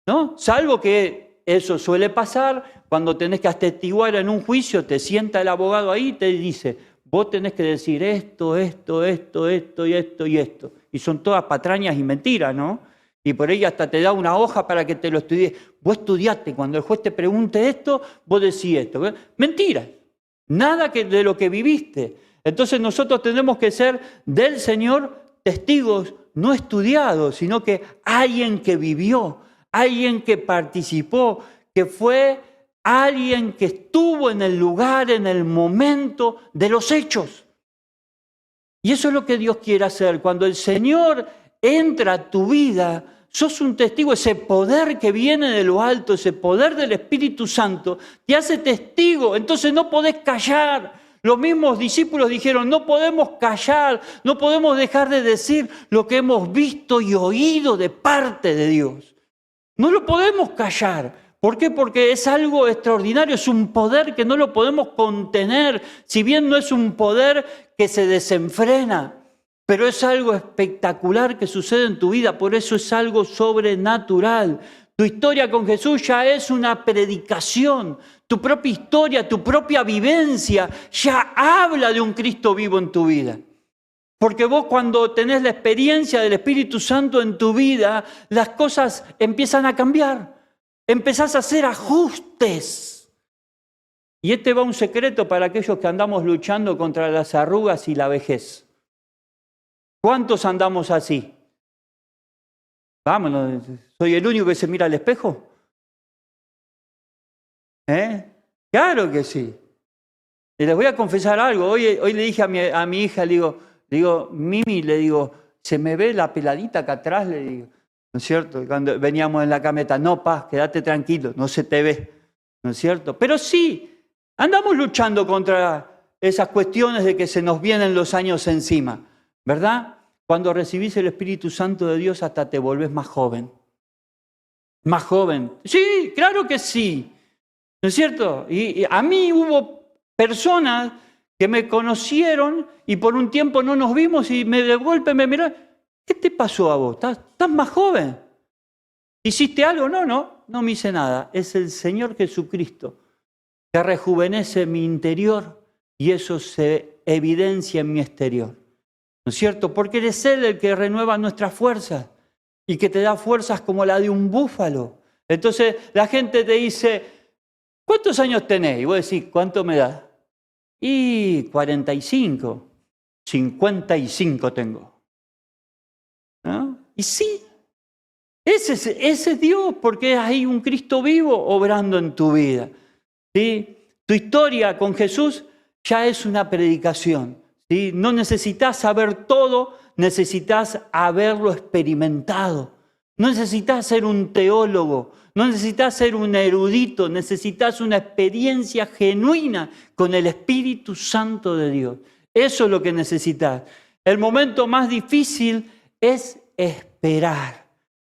¿no? Salvo que eso suele pasar cuando tenés que atestiguar en un juicio, te sienta el abogado ahí y te dice, vos tenés que decir esto, esto, esto, esto y esto y esto. Y son todas patrañas y mentiras, ¿no? Y por ahí hasta te da una hoja para que te lo estudies. Vos estudiaste, cuando el juez te pregunte esto, vos decís esto. Mentira, nada de lo que viviste. Entonces nosotros tenemos que ser del Señor testigos no estudiados, sino que alguien que vivió, alguien que participó, que fue alguien que estuvo en el lugar, en el momento de los hechos. Y eso es lo que Dios quiere hacer. Cuando el Señor entra a tu vida, sos un testigo. Ese poder que viene de lo alto, ese poder del Espíritu Santo, te hace testigo. Entonces no podés callar. Los mismos discípulos dijeron, no podemos callar, no podemos dejar de decir lo que hemos visto y oído de parte de Dios. No lo podemos callar. ¿Por qué? Porque es algo extraordinario, es un poder que no lo podemos contener, si bien no es un poder que se desenfrena, pero es algo espectacular que sucede en tu vida, por eso es algo sobrenatural. Tu historia con Jesús ya es una predicación, tu propia historia, tu propia vivencia ya habla de un Cristo vivo en tu vida. Porque vos cuando tenés la experiencia del Espíritu Santo en tu vida, las cosas empiezan a cambiar. Empezás a hacer ajustes. Y este va un secreto para aquellos que andamos luchando contra las arrugas y la vejez. ¿Cuántos andamos así? Vámonos, ¿soy el único que se mira al espejo? Claro que sí. Y les voy a confesar algo. Hoy le dije a mi hija, le digo, Mimi, le digo, se me ve la peladita acá atrás, le digo. ¿No es cierto? Cuando veníamos en la camioneta, no, pa, quédate tranquilo, no se te ve, ¿no es cierto? Pero sí, andamos luchando contra esas cuestiones de que se nos vienen los años encima, ¿verdad? Cuando recibís el Espíritu Santo de Dios hasta te volvés más joven. Más joven. Sí, claro que sí, ¿no es cierto? Y a mí hubo personas que me conocieron y por un tiempo no nos vimos y de golpe me miraron. ¿Qué te pasó a vos? ¿Estás más joven? ¿Hiciste algo? No me hice nada. Es el Señor Jesucristo que rejuvenece mi interior y eso se evidencia en mi exterior. ¿No es cierto? Porque eres Él el que renueva nuestras fuerzas y que te da fuerzas como la de un búfalo. Entonces la gente te dice, ¿cuántos años tenés? Y vos decís, ¿cuánto me das? Y 45, 55 tengo. ¿No? Y sí, ese es Dios, porque hay un Cristo vivo obrando en tu vida. ¿Sí? Tu historia con Jesús ya es una predicación. ¿Sí? No necesitas saber todo, necesitas haberlo experimentado. No necesitas ser un teólogo, no necesitas ser un erudito, necesitas una experiencia genuina con el Espíritu Santo de Dios. Eso es lo que necesitas. El momento más difícil es esperar,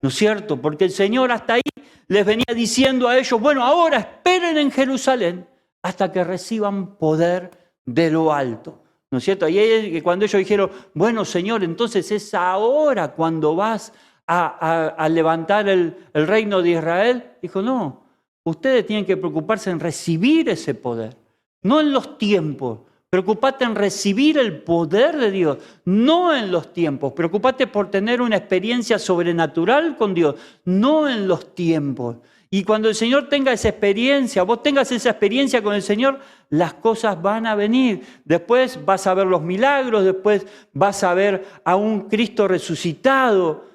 ¿no es cierto? Porque el Señor hasta ahí les venía diciendo a ellos, bueno, ahora esperen en Jerusalén hasta que reciban poder de lo alto, ¿no es cierto? Y cuando ellos dijeron, bueno, Señor, entonces es ahora cuando vas a levantar el reino de Israel, dijo, no, ustedes tienen que preocuparse en recibir ese poder, no en los tiempos. Preocupate en recibir el poder de Dios, no en los tiempos. Preocupate por tener una experiencia sobrenatural con Dios, no en los tiempos. Y cuando el Señor tenga esa experiencia, vos tengas esa experiencia con el Señor, las cosas van a venir. Después vas a ver los milagros, después vas a ver a un Cristo resucitado.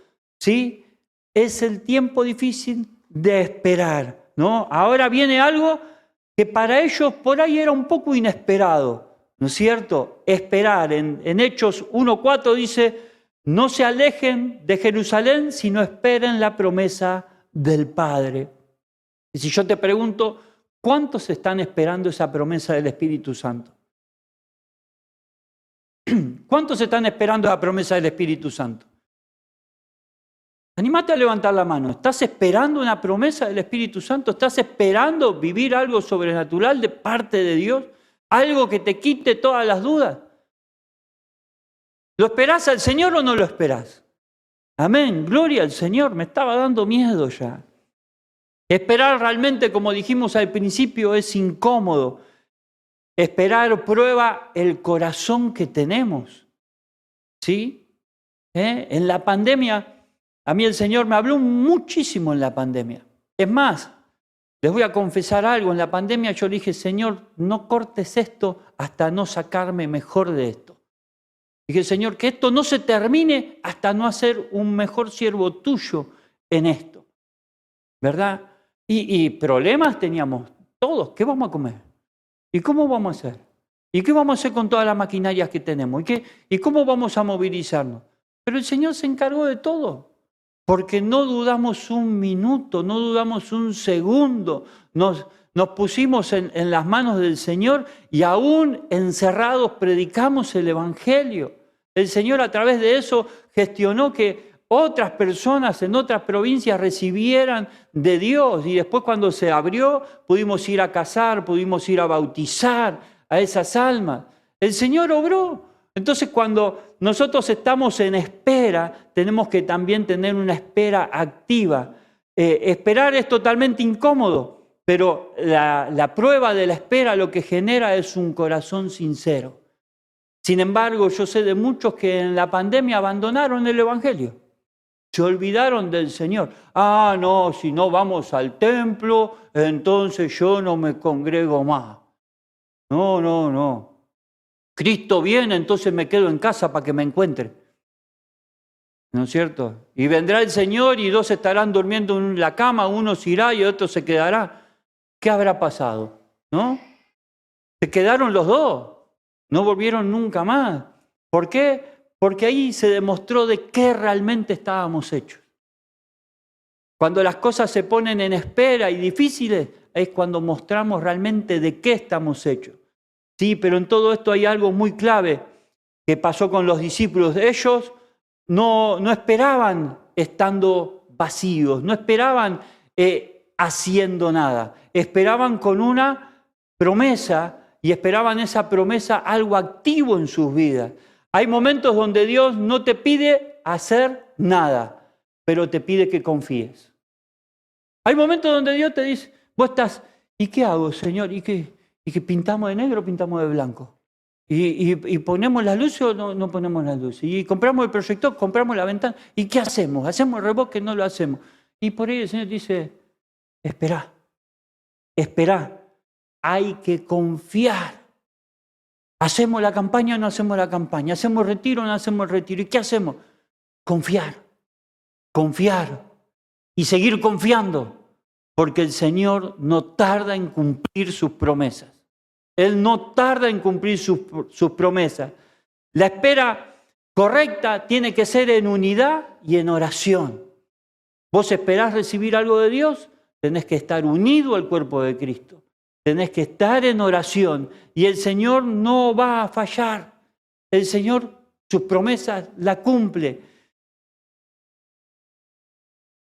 ¿Sí? Es el tiempo difícil de esperar, ¿no? Ahora viene algo que para ellos por ahí era un poco inesperado. ¿No es cierto? Esperar. En Hechos 1:4 dice, no se alejen de Jerusalén, sino esperen la promesa del Padre. Y si yo te pregunto, ¿Cuántos están esperando esa promesa del Espíritu Santo? ¿Cuántos están esperando la promesa del Espíritu Santo? Anímate a levantar la mano. ¿Estás esperando una promesa del Espíritu Santo? ¿Estás esperando vivir algo sobrenatural de parte de Dios? ¿Algo que te quite todas las dudas? ¿Lo esperás al Señor o no lo esperás? Amén, gloria al Señor. Me estaba dando miedo ya. Esperar realmente, como dijimos al principio, es incómodo. Esperar prueba el corazón que tenemos. ¿Sí? En la pandemia, a mí el Señor me habló muchísimo en la pandemia. Es más, les voy a confesar algo. En la pandemia yo le dije, Señor, no cortes esto hasta no sacarme mejor de esto. Dije, Señor, que esto no se termine hasta no hacer un mejor siervo tuyo en esto. ¿Verdad? Y problemas teníamos todos. ¿Qué vamos a comer? ¿Y cómo vamos a hacer? ¿Y qué vamos a hacer con todas las maquinarias que tenemos? ¿Y cómo vamos a movilizarnos? Pero el Señor se encargó de todo. Porque no dudamos un minuto, no dudamos un segundo. Nos pusimos en las manos del Señor y aún encerrados predicamos el Evangelio. El Señor a través de eso gestionó que otras personas en otras provincias recibieran de Dios. Y después cuando se abrió pudimos ir a casar, pudimos ir a bautizar a esas almas. El Señor obró. Entonces cuando nosotros estamos en espera, tenemos que también tener una espera activa. Esperar es totalmente incómodo, pero la prueba de la espera lo que genera es un corazón sincero. Sin embargo, yo sé de muchos que en la pandemia abandonaron el Evangelio. Se olvidaron del Señor. Ah, no, si no vamos al templo, entonces yo no me congrego más. No. Cristo viene, entonces me quedo en casa para que me encuentre. ¿No es cierto? Y vendrá el Señor y dos estarán durmiendo en la cama, uno se irá y otro se quedará. ¿Qué habrá pasado? ¿No? Se quedaron los dos. No volvieron nunca más. ¿Por qué? Porque ahí se demostró de qué realmente estábamos hechos. Cuando las cosas se ponen en espera y difíciles, es cuando mostramos realmente de qué estamos hechos. Sí, pero en todo esto hay algo muy clave que pasó con los discípulos. Ellos no esperaban estando vacíos, no esperaban haciendo nada. Esperaban con una promesa y esperaban esa promesa algo activo en sus vidas. Hay momentos donde Dios no te pide hacer nada, pero te pide que confíes. Hay momentos donde Dios te dice, vos estás, ¿y qué hago, Señor? ¿Y que pintamos de negro o pintamos de blanco? ¿Y ponemos las luces o no ponemos las luces? ¿Y compramos el proyector, compramos la ventana? ¿Y qué hacemos? ¿Hacemos el reboque? No lo hacemos. Y por ahí el Señor dice, esperá. Hay que confiar. ¿Hacemos la campaña o no hacemos la campaña? ¿Hacemos retiro o no hacemos retiro? ¿Y qué hacemos? Confiar y seguir confiando, porque el Señor no tarda en cumplir sus promesas. Él no tarda en cumplir sus promesas. La espera correcta tiene que ser en unidad y en oración. Vos esperás recibir algo de Dios, tenés que estar unido al cuerpo de Cristo. Tenés que estar en oración y el Señor no va a fallar. El Señor, sus promesas, la cumple.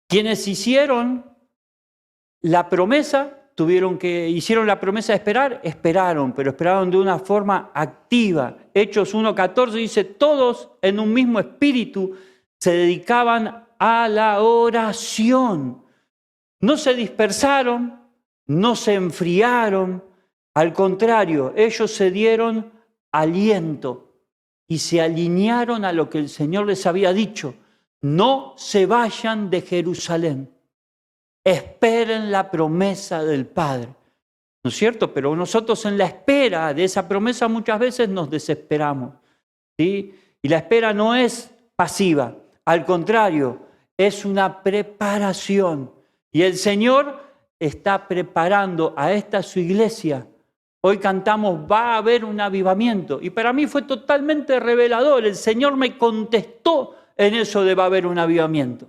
Quienes hicieron la promesa, hicieron la promesa de esperar, esperaron, pero esperaron de una forma activa. Hechos 1:14 dice, todos en un mismo espíritu se dedicaban a la oración. No se dispersaron, no se enfriaron, al contrario, ellos se dieron aliento y se alinearon a lo que el Señor les había dicho. No se vayan de Jerusalén, esperen la promesa del Padre. ¿No es cierto? Pero nosotros en la espera de esa promesa muchas veces nos desesperamos, ¿sí? Y la espera no es pasiva, al contrario, es una preparación. Y el Señor está preparando a esta su iglesia. Hoy cantamos, va a haber un avivamiento. Y para mí fue totalmente revelador. El Señor me contestó en eso de va a haber un avivamiento.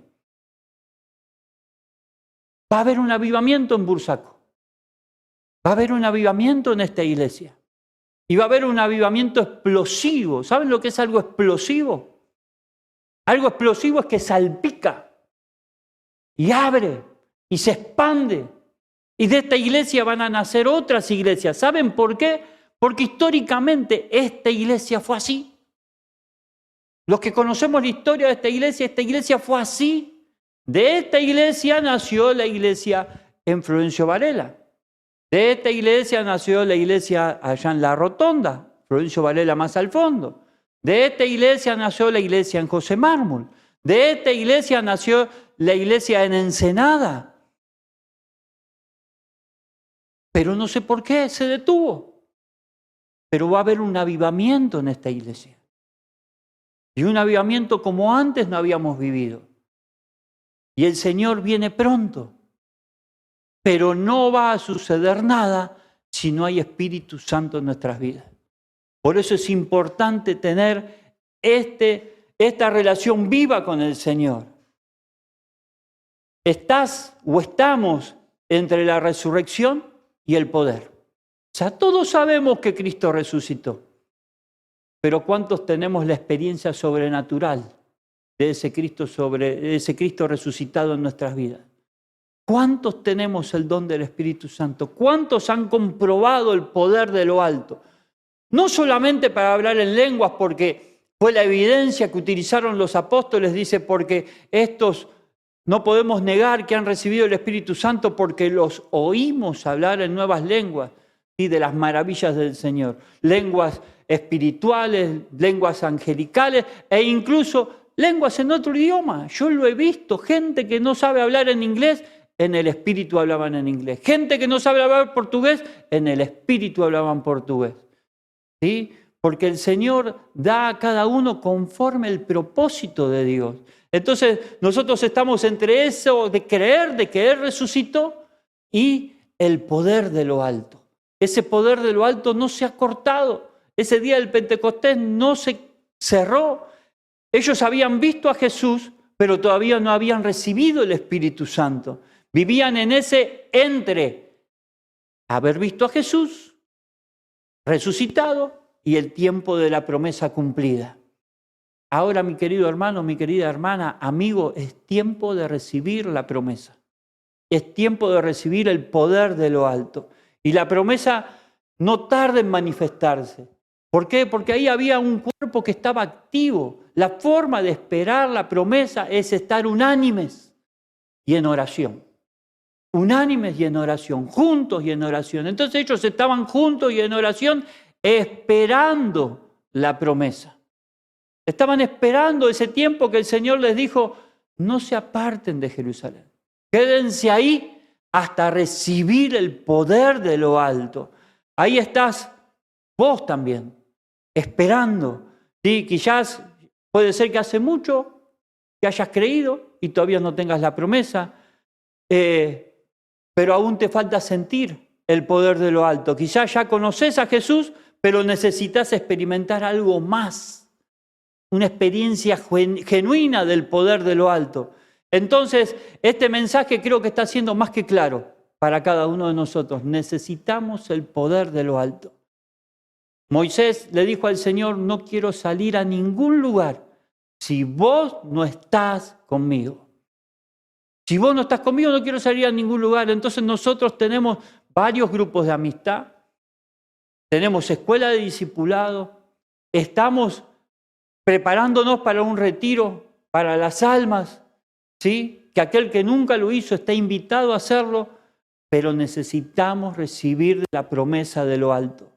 Va a haber un avivamiento en Bursaco. Va a haber un avivamiento en esta iglesia. Y va a haber un avivamiento explosivo. ¿Saben lo que es algo explosivo? Algo explosivo es que salpica y abre y se expande. Y de esta iglesia van a nacer otras iglesias. ¿Saben por qué? Porque históricamente esta iglesia fue así. Los que conocemos la historia de esta iglesia fue así. De esta iglesia nació la iglesia en Florencio Varela. De esta iglesia nació la iglesia allá en La Rotonda, Florencio Varela más al fondo. De esta iglesia nació la iglesia en José Mármol. De esta iglesia nació la iglesia en Ensenada. Pero no sé por qué se detuvo. Pero va a haber un avivamiento en esta iglesia. Y un avivamiento como antes no habíamos vivido. Y el Señor viene pronto. Pero no va a suceder nada si no hay Espíritu Santo en nuestras vidas. Por eso es importante tener esta relación viva con el Señor. ¿Estás o estamos entre la resurrección y el poder? O sea, todos sabemos que Cristo resucitó. Pero ¿cuántos tenemos la experiencia sobrenatural de ese Cristo resucitado en nuestras vidas? ¿Cuántos tenemos el don del Espíritu Santo? ¿Cuántos han comprobado el poder de lo alto? No solamente para hablar en lenguas, porque fue la evidencia que utilizaron los apóstoles, dice, porque estos no podemos negar que han recibido el Espíritu Santo porque los oímos hablar en nuevas lenguas y de las maravillas del Señor. Lenguas espirituales, lenguas angelicales e incluso lenguas en otro idioma. Yo lo he visto, gente que no sabe hablar en inglés, en el Espíritu hablaban en inglés. Gente que no sabe hablar portugués, en el Espíritu hablaban portugués. ¿Sí? Porque el Señor da a cada uno conforme el propósito de Dios. Entonces, nosotros estamos entre eso de creer de que Él resucitó y el poder de lo alto. Ese poder de lo alto no se ha cortado. Ese día del Pentecostés no se cerró. Ellos habían visto a Jesús, pero todavía no habían recibido el Espíritu Santo. Vivían en ese entre haber visto a Jesús resucitado y el tiempo de la promesa cumplida. Ahora, mi querido hermano, mi querida hermana, amigo, es tiempo de recibir la promesa. Es tiempo de recibir el poder de lo alto. Y la promesa no tarda en manifestarse. ¿Por qué? Porque ahí había un cuerpo que estaba activo. La forma de esperar la promesa es estar unánimes y en oración. Unánimes y en oración, juntos y en oración. Entonces ellos estaban juntos y en oración esperando la promesa. Estaban esperando ese tiempo que el Señor les dijo, no se aparten de Jerusalén. Quédense ahí hasta recibir el poder de lo alto. Ahí estás vos también, esperando. ¿Sí? Quizás puede ser que hace mucho que hayas creído y todavía no tengas la promesa, pero aún te falta sentir el poder de lo alto. Quizás ya conoces a Jesús, pero necesitas experimentar algo más, una experiencia genuina del poder de lo alto. Entonces, este mensaje creo que está siendo más que claro para cada uno de nosotros. Necesitamos el poder de lo alto. Moisés le dijo al Señor, no quiero salir a ningún lugar si vos no estás conmigo. Si vos no estás conmigo, no quiero salir a ningún lugar. Entonces nosotros tenemos varios grupos de amistad, tenemos escuela de discipulado, estamos preparándonos para un retiro para las almas, ¿sí? Que aquel que nunca lo hizo está invitado a hacerlo, pero necesitamos recibir la promesa de lo alto.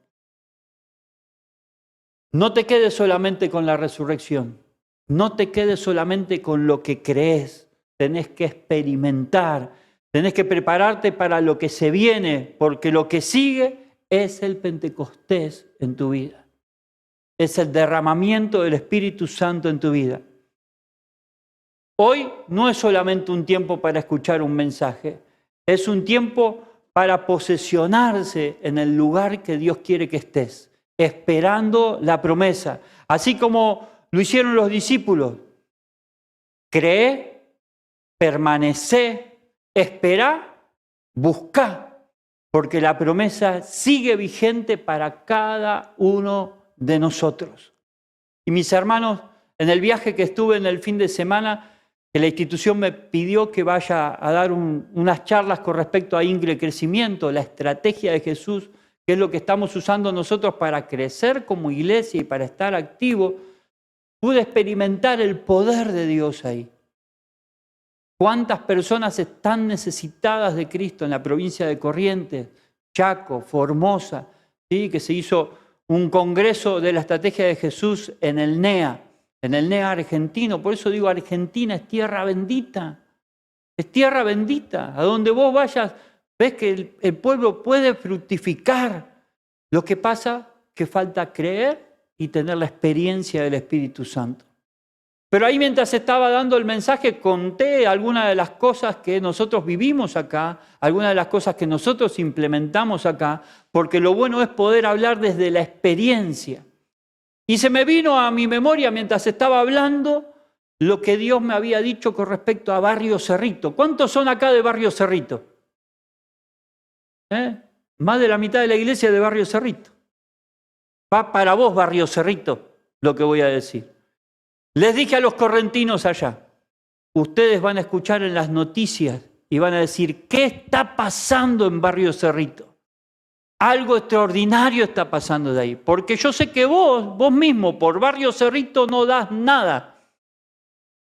No te quedes solamente con la resurrección, no te quedes solamente con lo que crees, tenés que experimentar, tenés que prepararte para lo que se viene, porque lo que sigue es el Pentecostés en tu vida. Es el derramamiento del Espíritu Santo en tu vida. Hoy no es solamente un tiempo para escuchar un mensaje, es un tiempo para posesionarse en el lugar que Dios quiere que estés, esperando la promesa. Así como lo hicieron los discípulos. Cree, permanece, espera, busca, porque la promesa sigue vigente para cada uno de nosotros. Y mis hermanos, en el viaje que estuve en el fin de semana, que la institución me pidió que vaya a dar unas charlas con respecto a Ingre Crecimiento, la estrategia de Jesús, que es lo que estamos usando nosotros para crecer como iglesia y para estar activos, pude experimentar el poder de Dios ahí. ¿Cuántas personas están necesitadas de Cristo en la provincia de Corrientes, Chaco, Formosa? ¿Sí? Que se hizo un congreso de la estrategia de Jesús en el NEA argentino. Por eso digo, Argentina es tierra bendita. Es tierra bendita. A donde vos vayas, ves que el pueblo puede fructificar. Lo que pasa que falta creer y tener la experiencia del Espíritu Santo. Pero ahí mientras estaba dando el mensaje conté algunas de las cosas que nosotros vivimos acá, algunas de las cosas que nosotros implementamos acá, porque lo bueno es poder hablar desde la experiencia. Y se me vino a mi memoria mientras estaba hablando lo que Dios me había dicho con respecto a Barrio Cerrito. ¿Cuántos son acá de Barrio Cerrito? Más de la mitad de la iglesia de Barrio Cerrito. Va para vos, Barrio Cerrito, lo que voy a decir. Les dije a los correntinos allá, ustedes van a escuchar en las noticias y van a decir, ¿qué está pasando en Barrio Cerrito? Algo extraordinario está pasando de ahí. Porque yo sé que vos mismo, por Barrio Cerrito no das nada.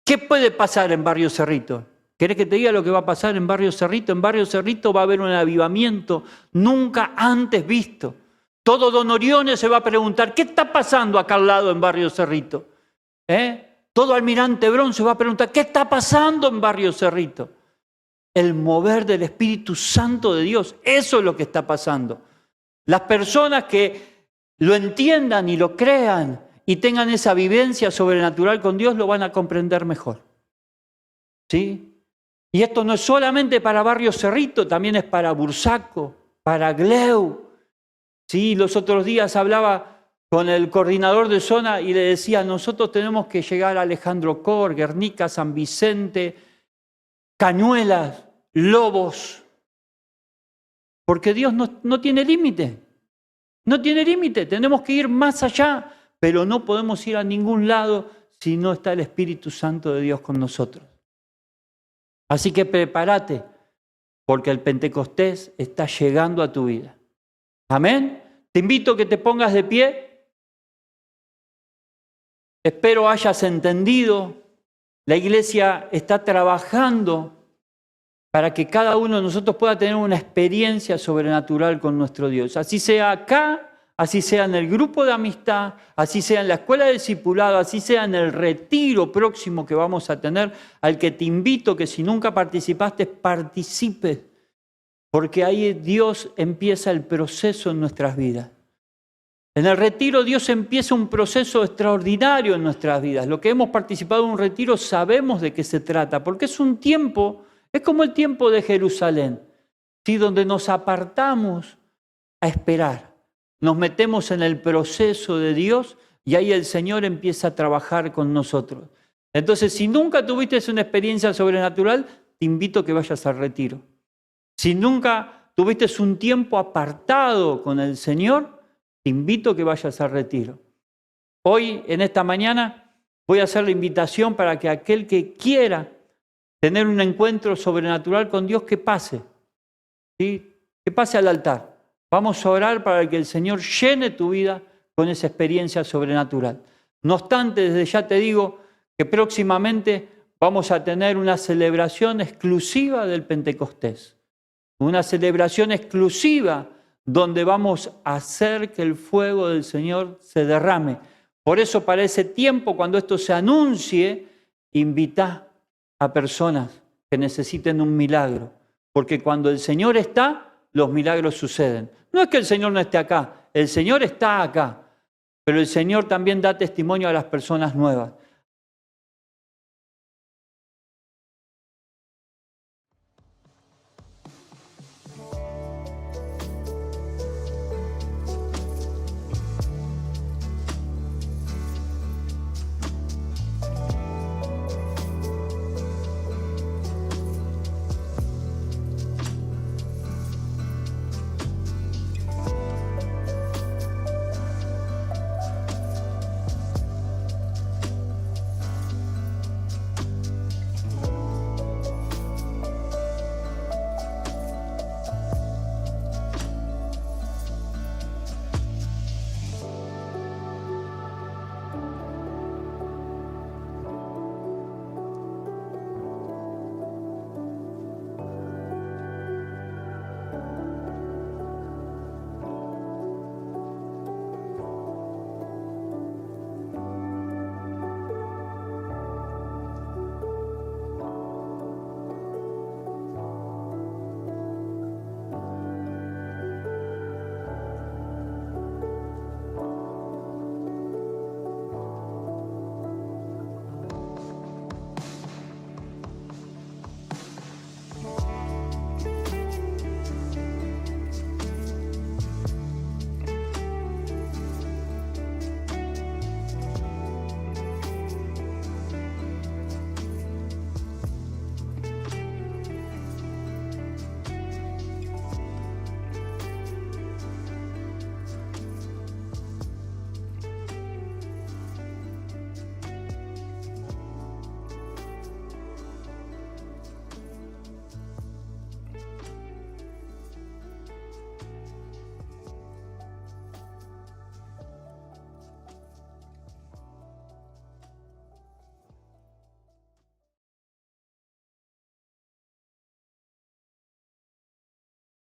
¿Qué puede pasar en Barrio Cerrito? ¿Querés que te diga lo que va a pasar en Barrio Cerrito? En Barrio Cerrito va a haber un avivamiento nunca antes visto. Todo Don Orione se va a preguntar, ¿qué está pasando acá al lado en Barrio Cerrito? Todo Almirante Brón se va a preguntar, ¿qué está pasando en Barrio Cerrito? El mover del Espíritu Santo de Dios, eso es lo que está pasando. Las personas que lo entiendan y lo crean y tengan esa vivencia sobrenatural con Dios lo van a comprender mejor. ¿Sí? Y esto no es solamente para Barrio Cerrito, también es para Bursaco, para Gleu. ¿Sí? Los otros días hablaba con el coordinador de zona y le decía, nosotros tenemos que llegar a Alejandro Cor, Guernica, San Vicente, Cañuelas, Lobos, porque Dios no tiene límite, no tiene límite, tenemos que ir más allá, pero no podemos ir a ningún lado si no está el Espíritu Santo de Dios con nosotros. Así que prepárate, porque el Pentecostés está llegando a tu vida. Amén. Te invito a que te pongas de pie. Espero hayas entendido, la iglesia está trabajando para que cada uno de nosotros pueda tener una experiencia sobrenatural con nuestro Dios. Así sea acá, así sea en el grupo de amistad, así sea en la escuela de discipulado, así sea en el retiro próximo que vamos a tener, al que te invito que si nunca participaste, participes, porque ahí Dios empieza el proceso en nuestras vidas. En el retiro Dios empieza un proceso extraordinario en nuestras vidas. Lo que hemos participado en un retiro sabemos de qué se trata, porque es un tiempo, es como el tiempo de Jerusalén, ¿sí? Donde nos apartamos a esperar. Nos metemos en el proceso de Dios y ahí el Señor empieza a trabajar con nosotros. Entonces, si nunca tuviste una experiencia sobrenatural, te invito a que vayas al retiro. Si nunca tuviste un tiempo apartado con el Señor, te invito a que vayas al retiro. Hoy, en esta mañana, voy a hacer la invitación para que aquel que quiera tener un encuentro sobrenatural con Dios, que pase. ¿Sí? Que pase al altar. Vamos a orar para que el Señor llene tu vida con esa experiencia sobrenatural. No obstante, desde ya te digo que próximamente vamos a tener una celebración exclusiva del Pentecostés. Una celebración exclusiva donde vamos a hacer que el fuego del Señor se derrame. Por eso, para ese tiempo, cuando esto se anuncie, invita a personas que necesiten un milagro. Porque cuando el Señor está, los milagros suceden. No es que el Señor no esté acá, el Señor está acá. Pero el Señor también da testimonio a las personas nuevas.